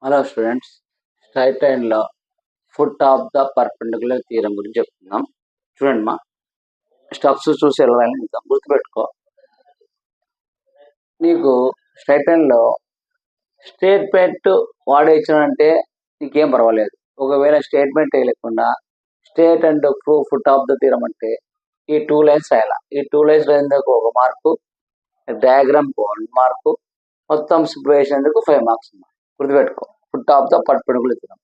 Hello students, straight లైన్లో foot of the perpendicular theorem గురించి చెప్తున్నాం. చూడండి మా స్టెప్స్ చూసి వెళ్ళాలని గుర్తుపెట్టుకో. నీకు స్ట్రైట్ లైన్లో స్టేట్మెంట్ వాడేచ్చానంటే నీకేం పర్వాలేదు. ఒకవేళ స్టేట్మెంట్ వేయలేకుండా state and proof foot of the theorem అంటే ఈ 2 లైన్స్ రాయాల. ఈ 2 లైన్స్ రాయిందుకు 1 మార్కు, డయాగ్రామ్ 1 మార్కు, మొత్తం సింప్లిఫికేషన్ 5 మార్క్స్. గుర్తుపెట్టుకో, foot of the perpendicular theorem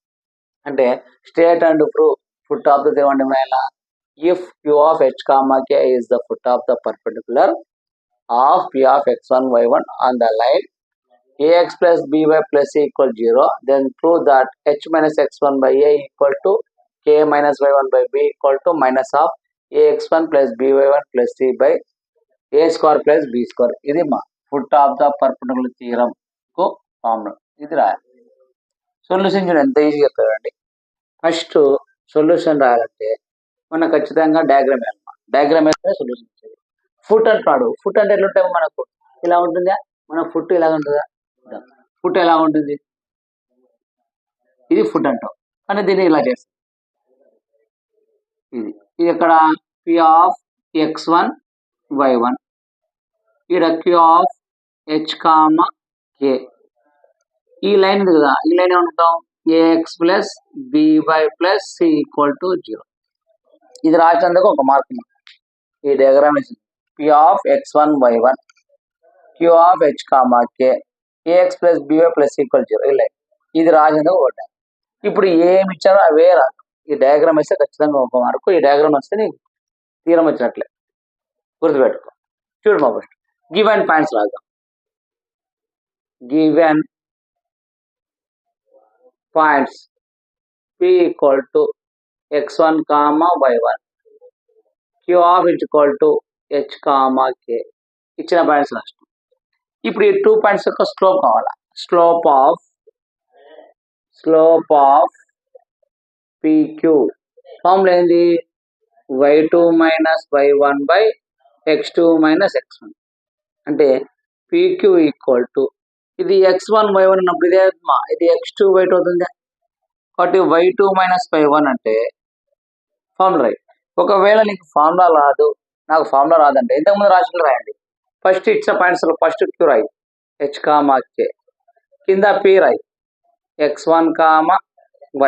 అంటే state and proof foot of the theorem అంటే if q of h comma k is the foot of the perpendicular of p of x1 y1 on the line ax plus by plus c equal 0, then prove that h minus x1 by a equal to k minus y1 by b equal to minus of ax1 plus by1 plus c by a square plus b square. ఇది మా foot of the perpendicular theorem కు formula. ఇది రాయాలి. Solution చూడండి ఎంత easy చెప్తారండి. First solution రాయాలంటే మనం ఖచ్చితంగా డయాగ్రామ్ వేయాలి. డయాగ్రామ్ వేస్తే సొల్యూషన్ వచ్చేది. ఫుట్ అంటున్నాడు. ఫుట్ అంటే ఎట్లా ఉంటాయి? మనకు ఇలా ఉంటుందా? మన ఫుట్ ఇలా ఉంటుందా? ఫుట్ ఎలా ఉంటుంది? ఇది ఫుట్ అంటాం, కానీ దీన్ని ఇలా చేస్తాం. ఇది ఇది ఇక్కడ p ఆఫ్ x1 y1, ఇక్కడ q of h comma k. ఈ లైన్ ఉంది కదా, ఈ లైన్ ఏమంటాం? ax plus by plus c equal to 0. ఇది రాసినందుకు 1 మార్క్. ఈ diagram p of x1 y1, q of h comma k, ax plus by plus c equal 0. ఈ line ఇది రాసినందుకు 1. ఇప్పుడు ఏమి ఇచ్చారో అవే రాదు. ఈ డయాగ్రామ్ వేస్తే ఖచ్చితంగా 1 మార్కు. ఈ డయాగ్రామ్ వస్తే నీకు థీరం వచ్చినట్లే. గుర్తుపెట్టుకో. చూడు మా ఫస్ట్ గివెన్ పాయింట్స్ రాద్దాం. Given points p equal to x1 comma y1, q of h equal to h comma k. ఇచ్చిన పాయింట్స్ రాష్ట్రం. ఇప్పుడు ఈ 2 పాయింట్స్ యొక్క స్లోప్ కావాలా. స్లోప్ ఆఫ్ pq ఫార్ములా ఏంది? y2 minus y1 by x2 minus x1 అంటే pq equal to ఇది x1 y1 ఉన్నప్పుడు ఇది x2 y2 అవుతుంది. కాబట్టి y2 మైనస్ y1 అంటే ఫార్ములా రైట్. ఒకవేళ నీకు ఫార్ములా రాదు, నాకు ఫార్ములా రాదంటే ఇంతకుముందు రాసినట్లు రాయండి. ఫస్ట్ ఇచ్చిన పాయింట్స్ ఫస్ట్ q రాయి, h కామా k, కింద p రాయి, x1 comma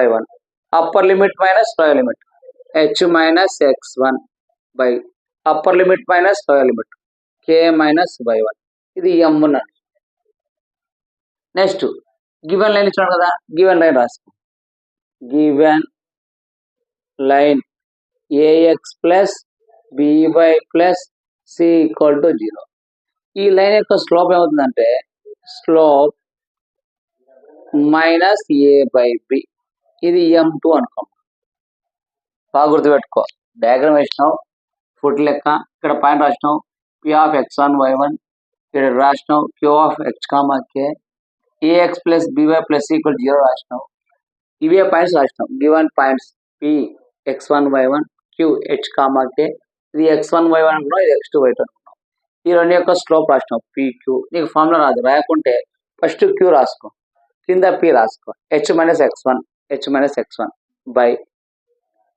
y1, upper limit minus lower limit h minus x1 by upper limit minus lower limit k minus y1. ఇది m ఉన్నది. నెక్స్ట్ గివెన్ లైన్ ఇచ్చాడు కదా, given line రాసుకో. Given line ax plus by plus c equal to 0. ఈ line యొక్క slope ఏమవుతుందంటే slope minus a by b. ఇది m2 అనుకో. బాగా గుర్తుపెట్టుకో. డయాగ్రామ్ వేసినావు, ఫుట్ లెక్క, ఇక్కడ point రాసినావు p of x1 y1, ఇక్కడ రాసినావు q of h comma k, ax plus by plus equal 0 రాసినావు. ఇవే పాయింట్స్ రాసినావు. Given points p x1 y1, q h comma k. ఇది x1 y1 అనుకున్నావు, ఇది x2 y2 అనుకున్నావు. ఈ రెండు యొక్క స్లోప్ రాసినావు pq. నీకు ఫార్ములా రాదు, రాయకుంటే ఫస్ట్ q రాసుకో, కింద p రాసుకో, h minus x1 by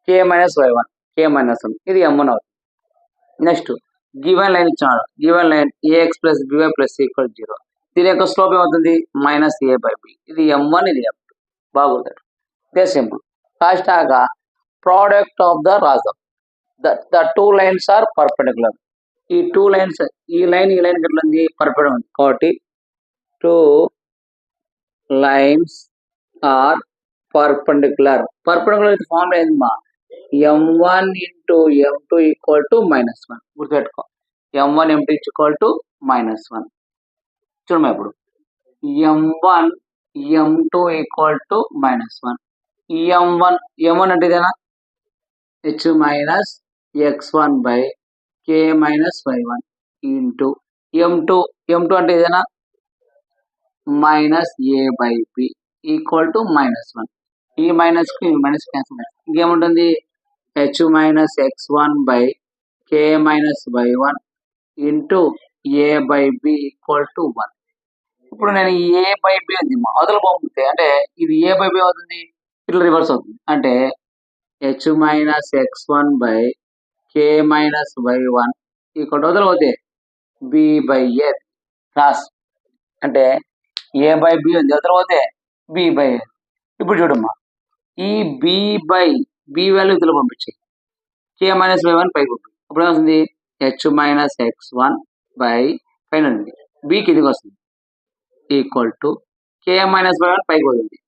k minus y1, k minus 1. ఇది m1 అవుతుంది. నెక్స్ట్ గివెన్ లైన్ ఇచ్చాడు. Given line ax plus by plus equal 0. దీని యొక్క స్లోప్ ఏమవుతుంది? Minus a by b. ఇది m1, ఇది m2. బాగుంటుంది. ఇదే సింపుల్. లాస్టాక ప్రోడక్ట్ ఆఫ్ ద రాజం. The 2 lines are perpendicular. ఈ 2 లైన్స్, ఈ లైన్ ఎట్లా ఉంది? పర్పెండిక్యులర్. కాబట్టి 2 లైన్స్ ఆర్ పర్పెండిక్యులర్. పర్పెండిక్యులర్ అయితే ఫార్ములా ఏందమ్మా? m1 into m2 equal to minus 1. గుర్తుపెట్టుకో. m1 m2 equal to minus 1. చూడమ్మా ఇప్పుడు m1 m2 equal to minus 1. m1 అంటే ఇదేనా? h minus x1 by k minus y1 into m2 అంటే ఇదేనా? Minus a by b equal to minus 1. ఈ minus కి ఈ మైనస్ క్యాన్సిల్. ఇంకేముంటుంది? h minus x1 by k minus y1 into a by b equal to 1. ఇప్పుడు నేను ఏ by B ఉంది అవతల పంపితే అంటే ఇది ఏ బై బి అవుతుంది, ఇట్లా రివర్స్ అవుతుంది. అంటే H minus x1 by k minus y1 ఇక్కడ అవతల పోతే బి బై ఏ క్రాస్. అంటే ఏ బై బి ఉంది అవతల పోతే బి బై ఏ. ఇప్పుడు చూడమ్మా, ఈ బి బై బి వాల్యూ ఇతర పంపించాయి, కే మైనస్ y1 పైకి పంపించి అప్పుడు ఏమవుతుంది, హెచ్ మైనస్ x1 బై పైన ఉంది బి కిందికి వస్తుంది equal to k minus y1 పైకి పోతుంది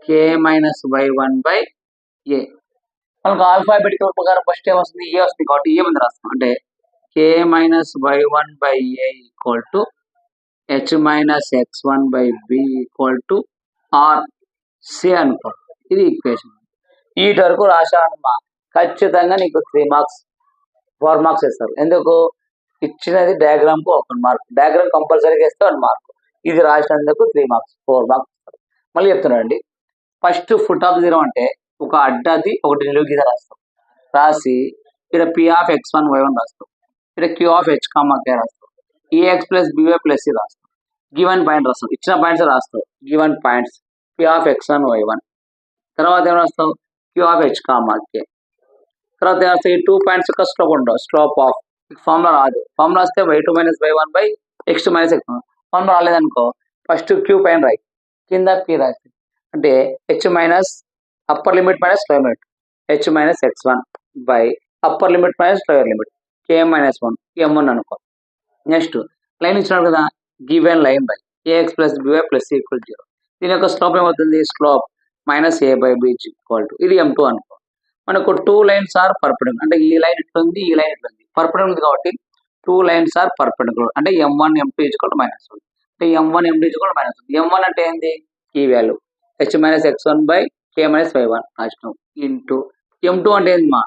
కే మైనస్ y1 బై ఏ. మనకు ఆల్ఫాబెటికల్ ప్రకారం ఫస్ట్ ఏం వస్తుంది, ఏ వస్తుంది కాబట్టి ఏ ముందు రాస్తాం. అంటే k minus y1 by a equal to h minus x1 by B equal to r సి అనుకో. ఇది ఈక్వేషన్. వీటి వరకు రాశానమ్మా, ఖచ్చితంగా నీకు 3 మార్క్స్ 4 మార్క్స్ ఇస్తారు. ఎందుకు, ఇచ్చినది డయాగ్రామ్ కు 1 మార్క్, డయాగ్రామ్ కంపల్సరీగా ఇస్తే 1 మార్క్, ఇది రాసినందుకు 3 మార్క్స్ 4 మార్క్స్ ఇస్తారు. మళ్ళీ చెప్తున్నానండి, ఫస్ట్ ఫుట్ ఆఫ్ జీరో అంటే ఒక అడ్డది ఒకటి నిలువు గీత రాస్తాం, రాసి ఇక్కడ పి ఆఫ్ x1 y1 రాస్తాం, ఇక్కడ Q of H comma K రాస్తాం, ax plus by plus C రాస్తాం, గివెన్ పాయింట్ రాస్తాం, ఇచ్చిన పాయింట్స్ రాస్తాం, given points P of x1 y1. తర్వాత ఏం రాస్తాం, q of H comma k. తర్వాత ఏం రాస్తాం, ఈ 2 పాయింట్స్ యొక్క స్లోప్ ఉండవు, స్లోప్ ఆఫ్ ఫార్ములా రాదు, ఫార్ములా వస్తే y2 minus y1 by x2 minus x1. Formula రాలేదనుకో ఫస్ట్ క్యూ పైన రాయి, కింద పి రాయి. అంటే H minus upper limit minus lower limit h minus x1 by upper limit minus lower limit k minus 1 m1 అనుకో. Next line ఇచ్చినాడు కదా, given line by AX plus by plus C equal 0. దీని యొక్క slope ఏమవుతుంది, slope minus A by B equal to ఇది m2 అనుకో. మనకు 2 lines are perpendicular, అంటే ఈ లైన్ ఇట్లుంది, ఈ లైన్ ఇట్లుంది, పర్పెండిక్యులర్ ఉంది కాబట్టి 2 లైన్స్ ఆర్ పర్పెండిక్యులర్. అంటే m1 m2 equal to minus 1. అంటే m1 m2 equal to minus 1. m1 అంటే ఏంది, ఈ value h minus x1 by k minus y1 రాసినాం ఇంటూ m2 అంటే ఏంది మా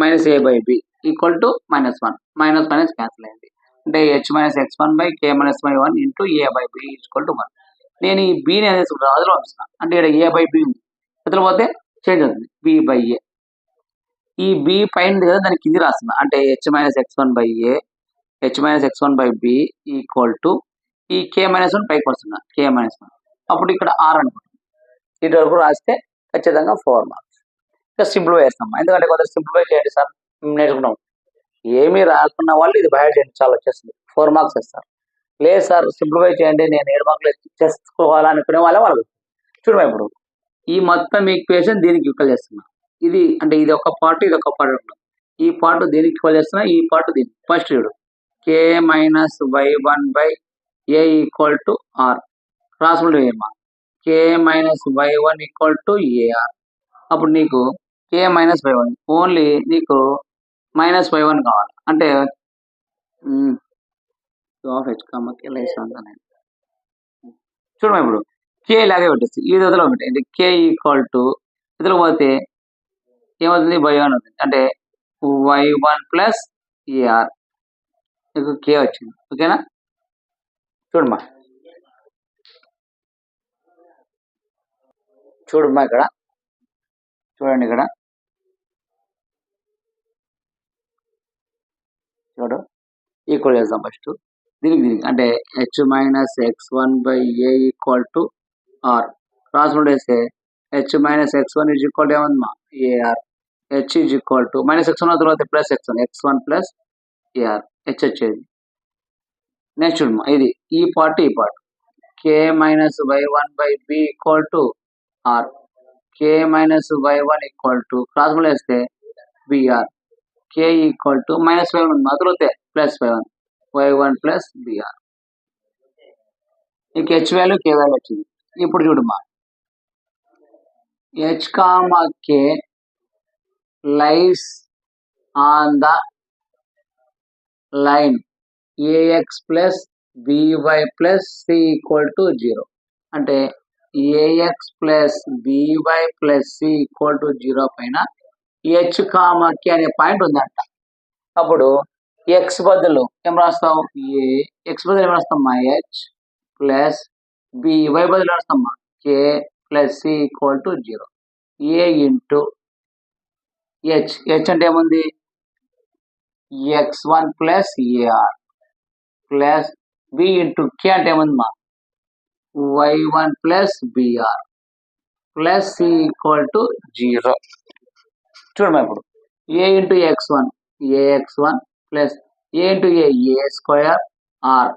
minus A by B equal to minus 1. Minus minus cancel అయింది. అంటే H minus x1 by k minus y1 into a by B equal to 1. నేను ఈ బిని అనేది అదిలో వస్తున్నాను, అంటే ఇక్కడ ఏ బై బి ఉంది, అదిలో పోతే చేంజ్ అవుతుంది బి బై ఏ. ఈ బి పైన కదా దాని కింది రాస్తున్నా, అంటే H minus x1 by A H minus x1 by B equal to ఈ కే మైనస్ 1 పైకి వస్తున్నా కే మైనస్ 1. అప్పుడు ఇక్కడ ఆర్ అనుకుంటున్నాం. ఇటు వరకు రాస్తే ఖచ్చితంగా 4 మార్క్స్. ఇంకా సింప్లిఫై చేస్తాం, ఎందుకంటే కొంత సింప్లిఫై చేయండి సార్ నేర్చుకున్నాం, ఏమీ రాకున్న వాళ్ళు ఇది బయట చేయండి చాలా వచ్చేస్తుంది 4 మార్క్స్ ఇస్తారు. లేదు సార్ సింప్లిఫై చేయండి నేను 7 మార్కులు చేసుకోవాలనుకునే వాళ్ళు చూడమా. ఇప్పుడు ఈ మొత్తం ఈక్వేషన్ దీనికి ఈక్వల్ చేస్తున్నా, ఇది అంటే ఇది ఒక పార్ట్ ఇది ఒక పార్ట్, ఈ పార్ట్ దీనికి ఈక్వల్ చేస్తున్నా, ఈ పార్ట్ దీనికి. ఫస్ట్ చూడు k minus y1 by a equal to r, cross చేయమ్మా, k minus y1 equal to a r. అప్పుడు నీకు కే మైనస్ y1 ఓన్లీ నీకు మైనస్ y1 కావాలి, అంటే చూడమా. ఇప్పుడు కే ఇలాగే పెట్టేసి ఈ విధంగా పెట్టండి, కే ఈక్వల్ టు ఇదిలో పోతే ఏమవుతుంది y1 అవుతుంది, అంటే y1 ప్లస్ ఏఆర్ మీకు కే వచ్చింది. ఓకేనా, చూడమ్మా చూడమ్మా ఇక్కడ చూడండి, ఇక్కడ చూడు ఈక్వల్ చేద్దాం ఫస్ట్ దీనికి దీనికి, అంటే H minus x1 by a equal to r, cross వేస్తే h minus x1 is equal to ఏమన్నా a r, h is equal to minus x1 తర్వాత plus x1 plus a r h వచ్చేది. నెక్స్ట్ చూడమ్మా ఇది ఈ పార్ట్ ఈ part, k minus y1 by B equal to r, k minus y1 equal to cross వేస్తే b r, k equal to minus y1 ఉంది తర్వాత plus y1 plus b r. నీకు H value K value వచ్చింది. ఇప్పుడు చూడమ్మా, H comma K lies on the line ax plus by plus C equal to 0. అంటే ax plus by plus C equal to 0 పైన H comma కే అనే point ఉందంట. అప్పుడు X బదులు ఏం రాస్తాం, ఏ ఎక్స్ బదులు ఏం రాస్తామా హెచ్ ప్లస్ బి, వై బదులు రాస్తామా k plus C equal to 0. A into h, h అంటే ఏముంది x1 plus a r plus b into k అంటే ఏముంది మా y1 plus br plus c equal to 0. చూడమ్మా ఇప్పుడు a into x1 ax1 plus a into a square r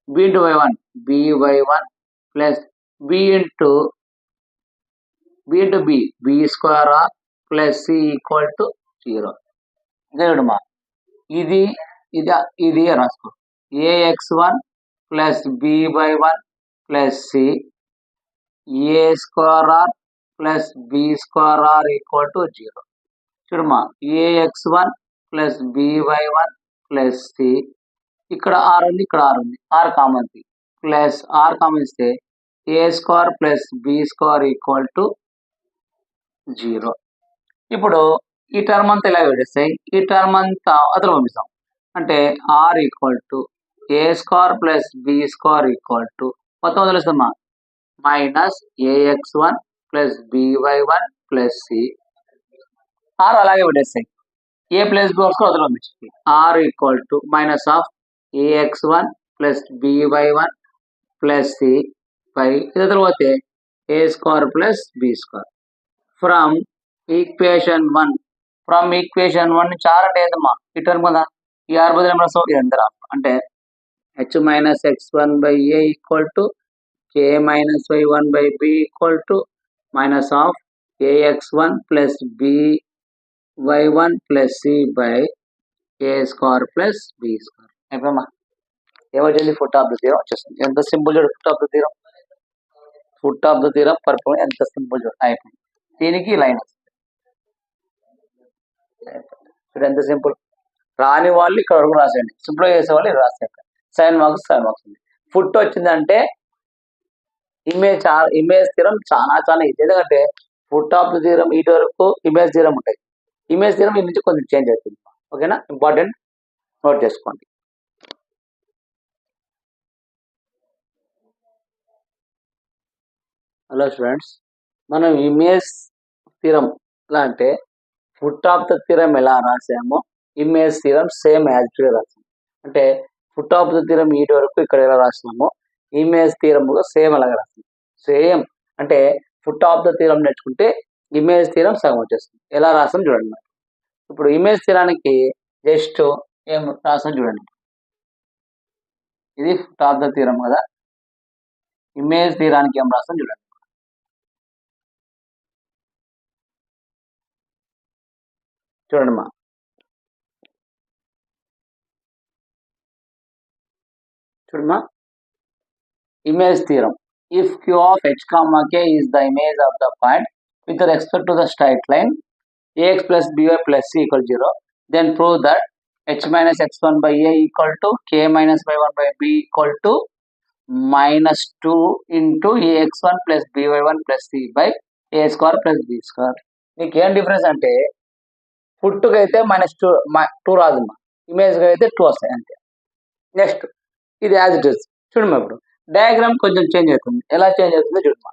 b into y1 by1 plus b into b square r plus c equal to 0. చూడమ్మా ఇది ఇది ఇది రాసుకో ax1 plus b/1 plus c a square r plus b square r equal to 0. చూడమ్మా ax1 plus b/1 plus c ఇక్కడ r ఉంది, ఇక్కడ r ఉంది, r common plus r common ఇస్తే a square plus b square equal to 0. ఇప్పుడు ఈ term అంతా ఇలా విడేస్తాయి, ఈ టర్మ్ అంతా అతను పంపిస్తాం అంటే r equal to a square plus b square equal to మొత్తం వదిలేస్తామా minus ax1 plus by1 plus c r అలాగే విడేస్తాయి a ప్లస్ b స్క్వేర్ అతను పంపించింది r equal to minus of ax1 plus by1 plus c by ఇది తర్వాత a square plus b square from equation 1 from equation 1 నుంచి r అంటే ఏదమ్మా ఈ టర్మ్ కదా ఈ r బదులు ఏమన్నా ఇది ఎంత రాస్తాం అంటే h minus x1 by a equal to k minus y1 by b equal to minus of ax1 plus by1 plus c by a square plus b square అయిపోయమ్మా ఏమొచ్చింది ఫుట్ ఆఫ్ ద థీరం వచ్చేస్తుంది. ఎంత simple చూడు foot of the theorem, foot of the theorem perfect ఎంత simple చూడు అయిపోయింది. దీనికి line వస్తుంది చూడు ఎంత సింపుల్. రాని వాళ్ళు ఇక్కడ వరకు రాసేయండి, సింపుల్ చేసే వాళ్ళు ఇది రాసేయండి. 7 మార్క్స్ ఉంది. ఫుట్ వచ్చిందంటే ఇమేజ్ థీరం చాలా చాలా ఈజీ. ఎందుకంటే ఫుట్ ఆఫ్ ద థీరం ఇటు వరకు ఇమేజ్ థీరం ఉంటాయి, ఇమేజ్ థీరం ఈ నుంచి కొంచెం చేంజ్ అవుతుంది. ఓకేనా, ఇంపార్టెంట్ నోట్ చేసుకోండి. హలో స్టూడెంట్స్, మనం ఇమేజ్ థీరం ఎలా అంటే ఫుట్ ఆఫ్ ద థీరం ఎలా రాసామో image theorem same as it రాసాము. అంటే ఫుట్ ఆఫ్ ద థీరం ఇటు వరకు ఇక్కడ ఎలా రాసినామో ఇమేజ్ థీరం కూడా సేమ్ అలాగే రాస్తాం. సేమ్ అంటే ఫుట్ ఆఫ్ ద థీరం నేర్చుకుంటే ఇమేజ్ థీరం సగం వచ్చేస్తుంది. ఎలా రాస్తాం చూడండి. ఇప్పుడు ఇమేజ్ థీరానికి జస్ట్ ఏం రాస్తాం చూడండి. ఇది ఫుట్ ఆఫ్ ద థీరం కదా, ఇమేజ్ థీరానికి ఏం రాస్తాం చూడండి. చూడండి చూడమ్మా image theorem. If q of h comma k is the image of the point with respect to the straight line ax plus by plus c equal 0, then prove that h minus x1 by a equal to k minus by1 by b equal to minus 2 into ax1 plus by1 plus c by a square plus b square. మీకు ఏం difference అంటే ఫుట్కి అయితే -2 రాదమ్మా, ఇమేజ్కి అయితే 2 వస్తాయి అంతే. Next ఇది as it is చూడమ్మా. ఇప్పుడు డయాగ్రామ్ కొంచెం చేంజ్ అవుతుంది. ఎలా చేంజ్ అవుతుందో చూడమ్మా.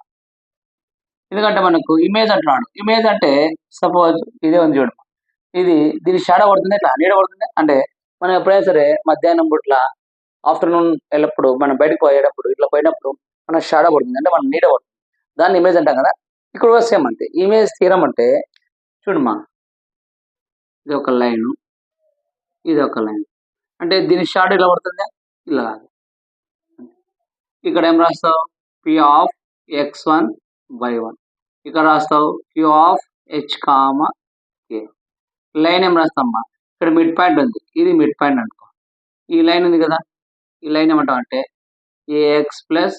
ఎందుకంటే మనకు ఇమేజ్ అంటున్నాడు, ఇమేజ్ అంటే సపోజ్ ఇదే ఉంది చూడమ్మా. ఇది దీని షాడో పడుతుంది, ఇట్లా నీడ పడుతుంది. అంటే మనం ఎప్పుడైనా సరే మధ్యాహ్నం పూట్ల ఆఫ్టర్నూన్ వెళ్ళప్పుడు మనం బయటకు పోయేటప్పుడు ఇట్లా పోయినప్పుడు మన షాడో పడుతుంది, అంటే మనం నీడ పడుతుంది, దాన్ని ఇమేజ్ అంటాం కదా. ఇక్కడ కూడా సేమ్ అంతే. ఇమేజ్ థీరం అంటే చూడమ్మా, ఇది ఒక లైను, ఇది ఒక లైన్, అంటే దీని షాడో ఇలా పడుతుంది, ఇలా ఇక్కడ ఏం రాస్తావు p ఆఫ్ x1 y1, ఇక్కడ రాస్తావు q of h comma k. Line ఏం రాస్తామ్మా, ఇక్కడ మిడ్ పాయింట్ ఉంది, ఇది మిడ్ పాయింట్ అనుకో. ఈ లైన్ ఉంది కదా, ఈ లైన్ ఏమంటాం అంటే ax plus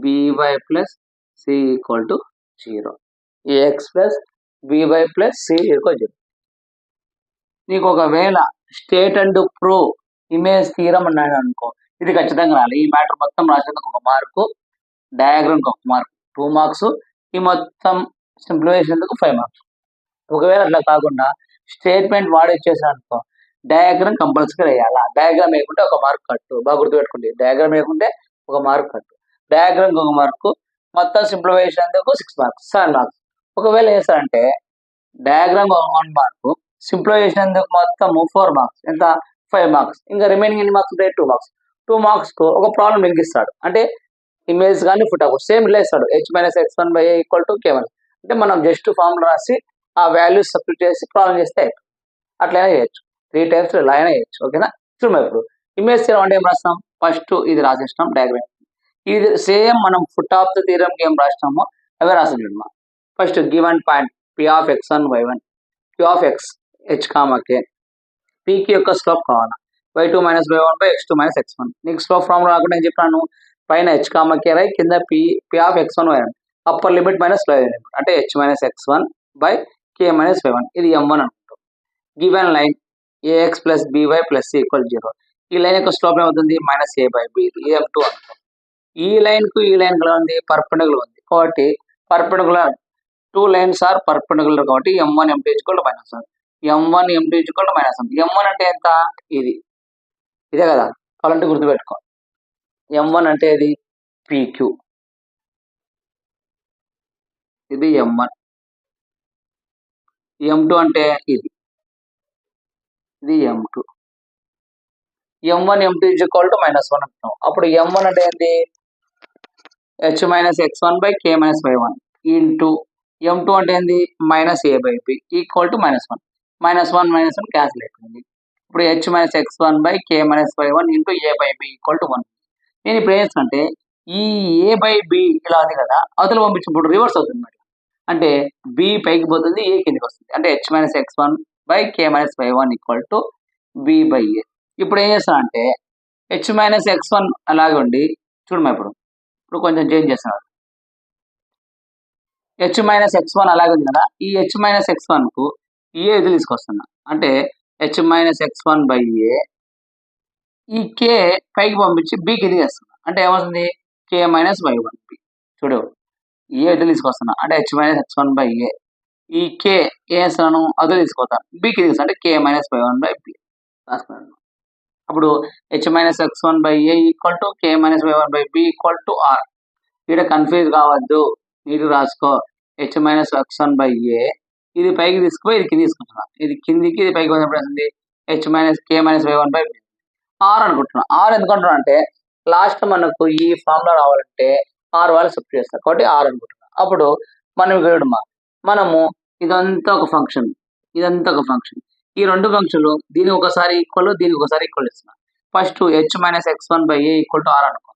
by plus c equal to 0. ax plus by plus c equal 0. నీకు ఒకవేళ state and prove image theorem అన్నాడు అనుకో, ఇది ఖచ్చితంగా రాలి. ఈ మ్యాటర్ మొత్తం రాసేందుకు 1 మార్కు, డయాగ్రామ్కి 1 మార్క్, 2 మార్క్స్, ఈ మొత్తం సింప్లిఫికేషన్ 5 మార్క్స్. ఒకవేళ అట్లా కాకుండా స్టేట్మెంట్ వాడేసేసాను అనుకో, డయాగ్రామ్ కంపల్సరీ వేయాలా. డయాగ్రామ్ వేయకుంటే 1 మార్క్ కట్టు. బాగా గుర్తుపెట్టుకోండి, డయాగ్రామ్ వేయకుంటే 1 మార్క్ కట్టు, డయాగ్రామ్కి 1 మార్కు, మొత్తం సింప్లిఫికేషన్ 6 మార్క్స్, 7 మార్క్స్. ఒకవేళ వేసారంటే డయాగ్రామ్ 1 మార్కు, సింప్లిఫికేషన్ మొత్తం 4 మార్క్స్, ఎంత 5 మార్క్స్. ఇంకా రిమైనింగ్ ఎన్ని మార్క్స్ ఉంటాయి 2 మార్క్స్. 2 మార్క్స్కు ఒక ప్రాబ్లం లింక్ ఇస్తాడు. అంటే ఇమేజ్ కానీ ఫుటాప్ సేమ్ ఇలా ఇస్తాడు h-x1/a = k1 అంటే మనం జస్ట్ ఫార్ములా రాసి ఆ వాల్యూస్ సబ్స్టిట్యూట్ చేసి ప్రాబ్లం చేస్తే అయిపోతుంది. అట్లయినా చేయొచ్చు 3 టైమ్స్ ఇలా అయినా చేయొచ్చు. ఓకేనా? చూడండి ఇప్పుడు ఇమేజ్ థియరం అంటే ఏం రాస్తాం? ఫస్ట్ ఇది రాసేస్తాం డయాగ్రామ్. ఇది సేమ్ మనం ఫుట్ ఆఫ్ ద థియరం ఏం రాసినామో అవే రాస్తాం చూడమ్మా. First given point p(x1, y1) q(x) h, k pకి యొక్క స్లోప్ కావాలా y2 - y1/x2 - x1. నీకు స్లోప్ ఫార్ములా రాకుండా నేను చెప్పాను పైన h, k రాయి కింద p(x1, y1) upper limit minus lower limit అంటే h-x1/k - y1 ఇది m1 అనుకుంటాం. Given line ax + by + c = 0. ఈ లైన్ యొక్క స్లోప్ ఏమవుతుంది -a/b ఇది m2 అనుకుంటాం. ఈ లైన్ కు ఈ లైన్ ఎలా ఉంది పర్పెండిక్యులర్ ఉంది కాబట్టి పర్పెండిక్యులర్ 2 లైన్స్ ఆర్ పర్పెండిక్యులర్ కాబట్టి m1 m2 = -1 m1 m2 = -1 m1 అంటే ఎంత ఇది ఇదే కదా కావాలంటే గుర్తుపెట్టుకో m1 అంటే ఇది pq ఇది m1 m2 అంటే ఇది m2 m1 m2 = -1 అంటాం. అప్పుడు m1 అంటే ఏంటి h-x1/k - y1 ఇంటూ m2 అంటే ఏంది -a/b = -1 -1 -1 క్యాన్సిల్ అయిపోయింది. ఇప్పుడు h-x1/k - y1 ఇంటూ a/b = 1. నేను ఇప్పుడు ఏం చేస్తానంటే ఈ a/b ఇలా ఉంది కదా అవతల పంపించినప్పుడు రివర్స్ అవుతుంది మరి అంటే b పైకి పోతుంది a కిందకి వస్తుంది అంటే h-x1/k - y1 = b/a. ఇప్పుడు ఏం చేస్తానంటే h-x1 అలాగే ఉండి చూడమ్మా ఇప్పుడు కొంచెం చేంజ్ చేస్తున్నాడు h-x1 అలాగే ఉంది కదా ఈ h-x1 కు a ఎదురు తీసుకొస్తున్నా అంటే h-x1/a ఈ k పైకి పంపించి b కి ఎదిగేస్తున్నా అంటే ఏమవుతుంది k - y1b చూడు a ఎదురు తీసుకొస్తున్నా అంటే h-x1/a ఈ k ఏ చేస్తాను అదురు తీసుకొస్తాను b కి ఎదిగిస్తాను అంటే k - y1/b రాసుకున్నాను. అప్పుడు h-x1/a = k - y1/b = r. ఇక్కడ కన్ఫ్యూజ్ కావద్దు నీకు రాసుకో h-x1/a ఇది పైకి తీసుకుపోయి ఇది కింది తీసుకుంటున్నా ఇది కిందికి ఇది పైకి వచ్చినప్పుడు h-k - y1/b r అనుకుంటున్నా. r ఎందుకంటున్నా అంటే లాస్ట్ మనకు ఈ ఫార్ములా రావాలంటే r వాళ్ళు సబ్స్టిట్యూట్ చేస్తారు కాబట్టి r అనుకుంటున్నా. అప్పుడు మనం ఇక్కడ మనము ఇదంతా ఒక ఫంక్షన్ ఇదంతా ఒక ఫంక్షన్ ఈ రెండు ఫంక్షన్లు దీనికి ఒకసారి ఈక్వల్ దీనికి ఒకసారి ఈక్వల్ ఇస్తున్నా. ఫస్ట్ h-x1/a = r అనుకో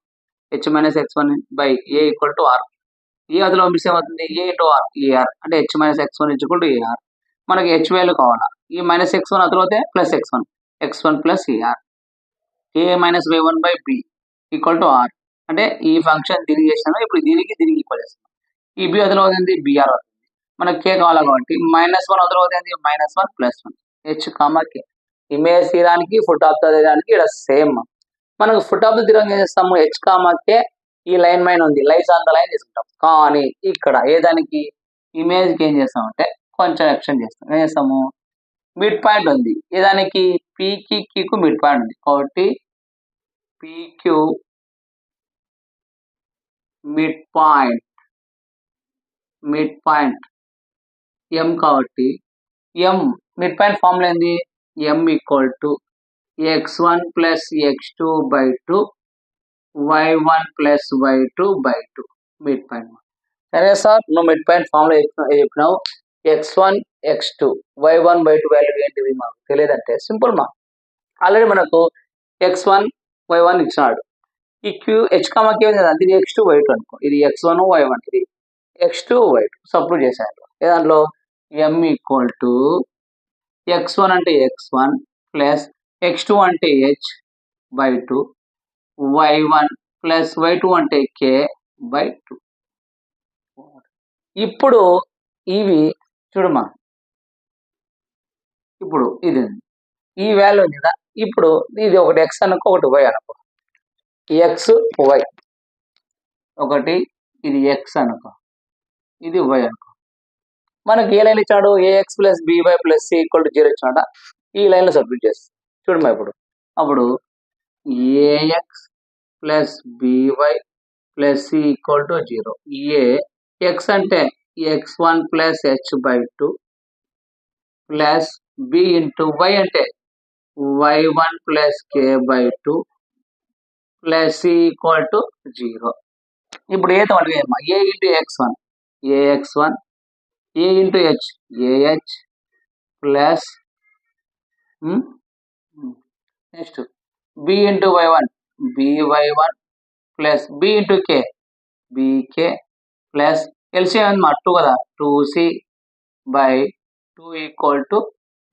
h-x1/a = r ఏ అదిలో పంపిస్తే ఏమవుతుంది a × r ar అంటే h-x1 = ar మనకి h వాల్యూ కావాలా ఈ -x1 అదిలో అయితే +x1 x1 + ar k - y1/b = r అంటే ఈ ఫంక్షన్ దీనికి చేసాను ఇప్పుడు దీనికి ఈక్వల్ చేస్తాను ఈ b అదిలో అవుతుంది br అవుతుంది మనకి k కావాలా కాబట్టి -1 అదిలో అవుతుంది -1 +1 h, k ఇమేజ్ తీయడానికి ఫుట్ ఆఫ్ ద తీయడానికి ఇక్కడ సేమ్ మనకు ఫుట్ ఆఫ్ ద తీయడానికి ఏం చేస్తాము h, k ఈ లైన్ మైన ఉంది లైన్స్ ఆన్ ద లైన్ తీసుకుంటాం కానీ ఇక్కడ ఏదానికి ఇమేజ్ కి ఏం చేస్తామంటే కొంచెం ఎక్స్టెండ్ చేస్తాం ఏం చేస్తాము మిడ్ పాయింట్ ఉంది ఏదానికి p కి q కు మిడ్ పాయింట్ ఉంది కాబట్టి pq మిడ్ పాయింట్ m కాబట్టి m మిడ్ పాయింట్ ఫార్ములా ఏంది m = x1 + x2/2 y1 + y2/2 mid point. సరే సార్ నువ్వు మిడ్ పాయింట్ ఫార్ములా చెప్పినావు x1 x2 y1 y2 value ఏంటివి మాకు తెలియదంటే సింపుల్ మా ఆల్రెడీ మనకు x1 y1 ఇచ్చినాడు ఈ q h, k ఉంది కదా ఇది x2 y2 అనుకో ఇది x1 y1 ఇది x2 y2 సబ్స్టిట్యూట్ చేశాను దాంట్లో m = x1 అంటే x1 + x2 అంటే h/2 y1 + y2 అంటే k/2. ఇప్పుడు ఇవి చూడమ్మా ఇప్పుడు ఇది ఈ వాల్యూ ఉంది కదా ఇప్పుడు ఇది ఒకటి x అనుకో ఒకటి y అనుకో x y ఒకటి ఇది x అనుకో ఇది y అనుకో మనకి ఏ లైన్ ఇచ్చాడు ax + by + c = 0 ఇచ్చాడ ఈ లైన్లో సబ్స్టిట్యూట్ చేస్తాం చూడమ్మా అప్పుడు ax + by + c = 0 a x అంటే x1 + h/2 b × y అంటే y1 + k/2 c = 0 ఇప్పుడు ఏతో అడిగాయమ్మా a into x1 ax1 a into h a h plus next b into y1 by1 plus b into k bk plus LCM అన్నమాట 2 కదా 2c by 2 equal to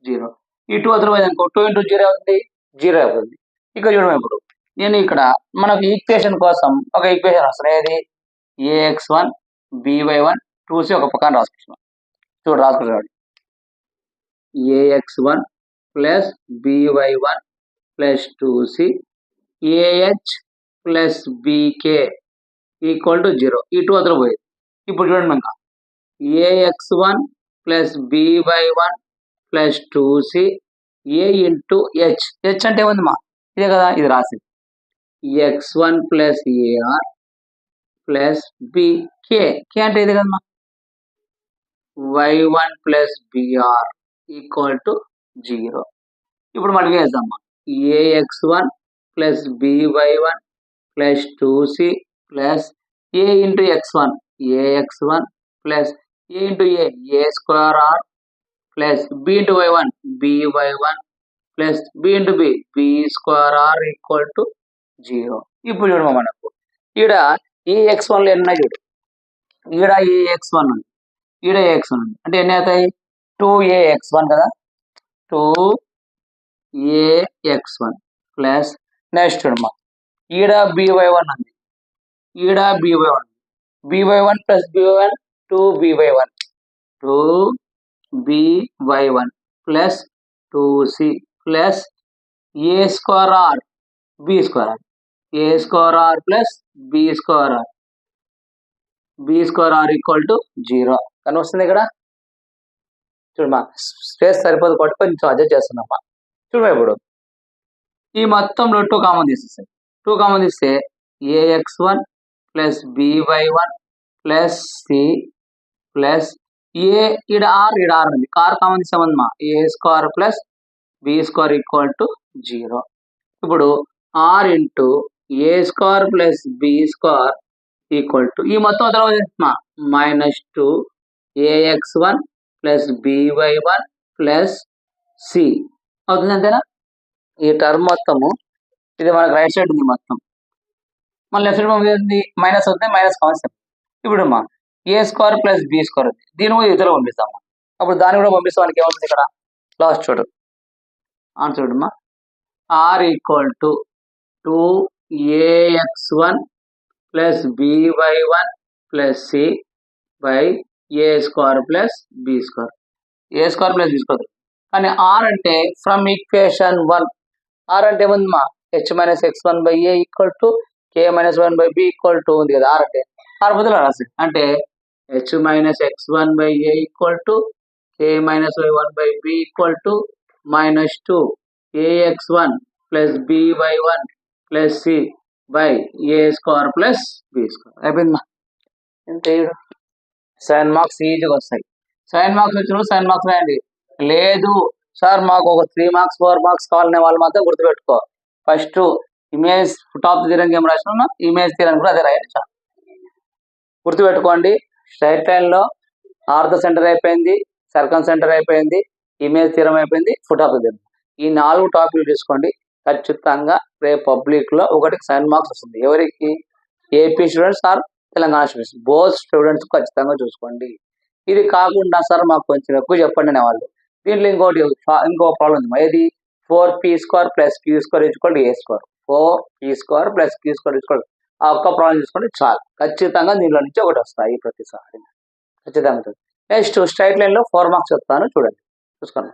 0. ఈ 2 otherwise అనుకో 2 into 0 అవుతుంది 0 అవుతుంది. ఇక్కడ చూడడం ఇప్పుడు నేను ఇక్కడ మనకు ఈక్వేషన్ కోసం ఒక ఈక్వేషన్ వస్తుంది ఏది ax1 by1 2c ఒక పక్కన రాసుకుంటున్నాం చూడు రాసుకుంటున్నాడు ax1 plus by1 plus 2c ah plus bk equal to 0. ఈ 2 అదర్ పోయింది. ఇప్పుడు చూడండి మనకు ax1 plus by1 plus 2c a into h h అంటే ఏముంది మా ఇదే కదా ఇది రాసి x1 plus ar plus bk కే అంటే ఇది కదమ్మా y1 plus br equal to 0. ఇప్పుడు మనం వేద్దామా ax1 plus by1 plus 2c plus a into x1 ax1 plus a into a square r plus b into y1 by1 plus b into b square r equal to 0. ఇప్పుడు చూడమా మనకు ఈడ ఈ x1 లో ఎన్ని చూడు ఈడ ఈ x1 ఉంది ఈడ x1 ఉంది అంటే ఎన్ని అవుతాయి 2ax1 కదా 2ax1 ప్లస్ నెక్స్ట్ చూడమ్మా ఈడ by1 ఉంది ఈడ by1 by1 plus by1 2by1 2by1 plus 2c plus a square r b square r a square r plus b square r equal to 0 కానీ వస్తుంది ఇక్కడ చూడమ్మా స్పేస్ సరిపోదు కాబట్టి కొంచెం అడ్జస్ట్ చేస్తున్నామ్మా చూడమ్మా ఇప్పుడు ఈ మొత్తంలో 2 కామన్ తీసేస్తాయి 2 కామన్ తీస్తే ax1 plus by1 plus c plus a ఈడ ఆర్ ఉంది కార్ కామన్ తీసామన్నమా a square plus b square equal to 0. ఇప్పుడు r into a square plus b square equal to ఈ మొత్తం తర్వాత minus 2 ax1 plus by1 plus C అవుతుంది అంతేనా ఈ టర్మ్ మొత్తము ఇది మనకు రైట్ సైడ్ ఉంది మొత్తం మళ్ళీ లెఫ్ట్ సైడ్ మైనస్ అవుతుంది మైనస్ కాన్సెప్ట్ ఇప్పుడు మా ఏ స్క్వేర్ ప్లస్ బి స్క్వేర్ ఉంది దీని కూడా ఇతరులు పంపిస్తాము అప్పుడు దాన్ని కూడా పంపిస్తాం మనకి ఏమవుతుంది ఇక్కడ లాస్ట్ చూడు ఆన్సర్ చూడమ్మా r equal to 2ax1 plus by1 plus c by a square plus b square a square plus b square కానీ ఆర్ అంటే ఫ్రమ్ ఈక్వేషన్ 1 ఆర్ అంటే ఏముందమ్మా h minus x1 by a equal to k minus 1 by B equal to ఉంది కదా are అంటే are బదులు రాసి అంటే h minus x1 by a equal to k minus y1 by b equal to minus 2 ax1 plus b by 1 plus c by a square plus b square అయిపోయిందా ఎంత 7 marks ఈజీగా వస్తాయి 7 మార్క్స్ వచ్చినప్పుడు 7 marks రాయండి లేదు సార్ మాకు ఒక 3 marks 4 marks కావాలనే వాళ్ళు మాత్రం గుర్తుపెట్టుకో ఫస్ట్ ఇమేజ్ టాప్ తీయడానికి ఏం రాసినా ఇమేజ్ తీయడానికి కూడా అదే రాయండి చాలు గుర్తుపెట్టుకోండి స్ట్రైట్ లైన్ లో ఆర్థో సెంటర్ అయిపోయింది సర్కమ్ సెంటర్ అయిపోయింది ఇమేజ్ థియరం అయిపోయింది ఫుట్ ఆఫ్ ద థియరం ఈ 4 టాపిక్లు తీసుకోండి ఖచ్చితంగా రేపు పబ్లిక్ లో ఒకటికి 7 మార్క్స్ వస్తుంది ఎవరికి AP students or Telangana students both students ఖచ్చితంగా చూసుకోండి ఇది కాకుండా సార్ మాకు కొంచెం ఎక్కువ చెప్పండి అనే వాళ్ళు దీంట్లో ఇంకో ప్రాబ్లం ఉంది ఏది 4p square plus q square equal to a square 4p square plus q square equal ఆ ఒక్క ప్రాబ్లం చూసుకోండి చాలు ఖచ్చితంగా దీనిలో నుంచి ఒకటి వస్తాయి ప్రతిసారి ఖచ్చితంగా నెక్స్ట్ స్ట్రైట్ లైన్ లో 4 మార్క్స్ చెప్తాను చూడండి చూసుకోండి